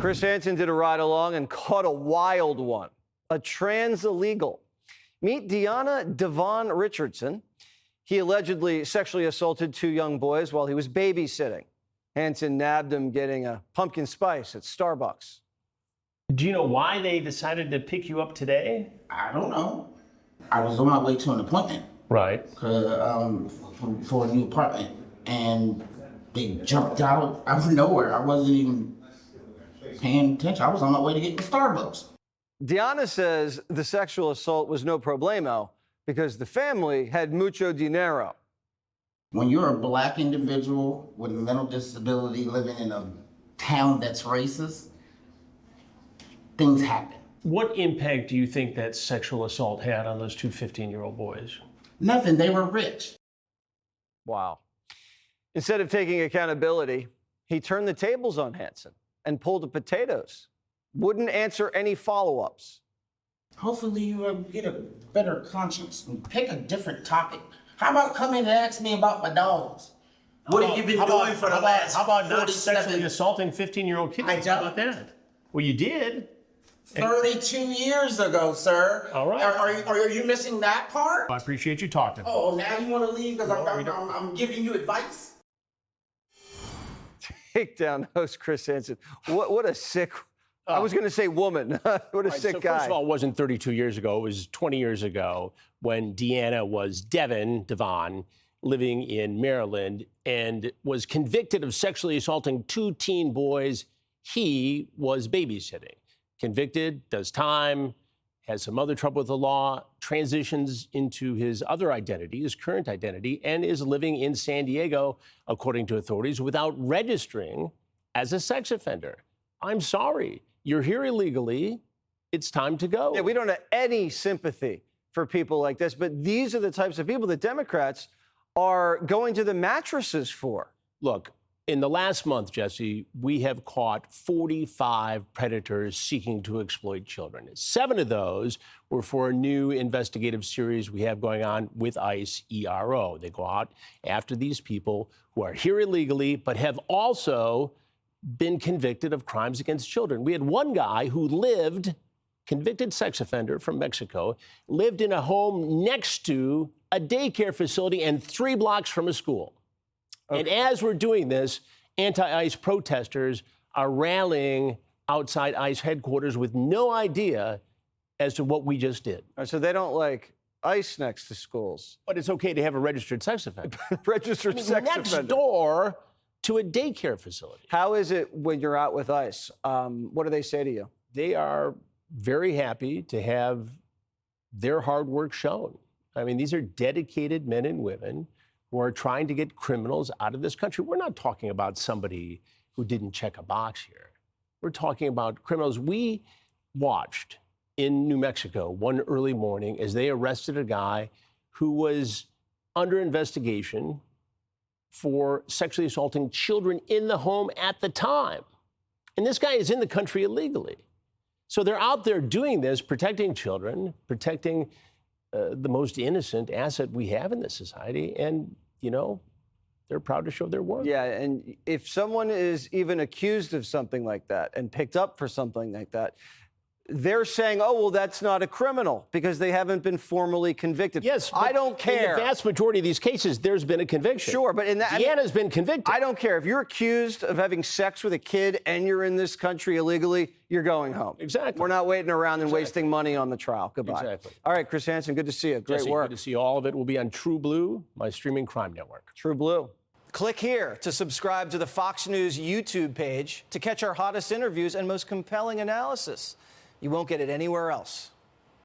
Chris Hansen did a ride along and caught a wild one, a trans illegal. Meet Deanna Devon Richardson. He allegedly sexually assaulted two young boys while he was babysitting. Hansen nabbed him getting a pumpkin spice at Starbucks. Do you know why they decided to pick you up today? I don't know. I was on my way to an appointment. Right. For a new apartment, and they jumped out of nowhere. I wasn't even paying attention. I was on my way to get the Starbucks. Deanna says the sexual assault was no problemo because the family had mucho dinero. When you're a black individual with a mental disability living in a town that's racist, things happen. What impact do you think that sexual assault had on those two 15-year-old boys? Nothing. They were rich. Wow. Instead of taking accountability, he turned the tables on Hansen and pulled the potatoes. Wouldn't answer any follow-ups. Hopefully you get a better conscience and pick a different topic. How about come in and ask me about my dogs? What have you been doing for the last How about not 47 sexually assaulting 15-year-old kids? How about that? Well, you did. 32 years ago, sir. All right. Are you missing that part? I appreciate you talking. Oh, now you want to leave because I'm giving you advice? Takedown host Chris Hansen. What a sick, I was going to say woman. What a sick guy. First of all, it wasn't 32 years ago. It was 20 years ago when Deanna was Devon, living in Maryland, and was convicted of sexually assaulting two teen boys he was babysitting. Convicted, does time, has some other trouble with the law, transitions into his other identity, his current identity, and is living in San Diego, according to authorities, without registering as a sex offender. I'm sorry. You're here illegally. It's time to go. Yeah, we don't have any sympathy for people like this, but these are the types of people that Democrats are going to the mattresses for. Look, in the last month, Jesse, we have caught 45 predators seeking to exploit children. 7 of those were for a new investigative series we have going on with ICE ERO. They go out after these people who are here illegally, but have also been convicted of crimes against children. We had one guy who lived, convicted sex offender from Mexico, lived in a home next to a daycare facility and 3 blocks from a school. Okay. And as we're doing this, anti-ICE protesters are rallying outside ICE headquarters with no idea as to what we just did. So they don't like ICE next to schools. But it's okay to have a registered sex offender. Registered sex next offender. door to a daycare facility. How is it when you're out with ICE? What do they say to you? They are very happy to have their hard work shown. I mean, these are dedicated men and women who are trying to get criminals out of this country. We're not talking about somebody who didn't check a box here. We're talking about criminals. We watched in New Mexico one early morning as they arrested a guy who was under investigation for sexually assaulting children in the home at the time. And this guy is in the country illegally. So they're out there doing this, protecting children, protecting the most innocent asset we have in this society. And, you know, they're proud to show their work. Yeah, and if someone is even accused of something like that and picked up for something like that, they're saying, oh, well, that's not a criminal because they haven't been formally convicted. Yes, I don't care. In the vast majority of these cases, there's been a conviction. Sure, but in that... Deanna's been convicted. I don't care. If you're accused of having sex with a kid and you're in this country illegally, you're going home. Exactly. We're not waiting around and wasting money on the trial. Goodbye. Exactly. All right, Chris Hansen, good to see you. Great Jesse, work. Good to see you. All of it will be on True Blue, my streaming crime network. True Blue. Click here to subscribe to the Fox News YouTube page to catch our hottest interviews and most compelling analysis. You won't get it anywhere else.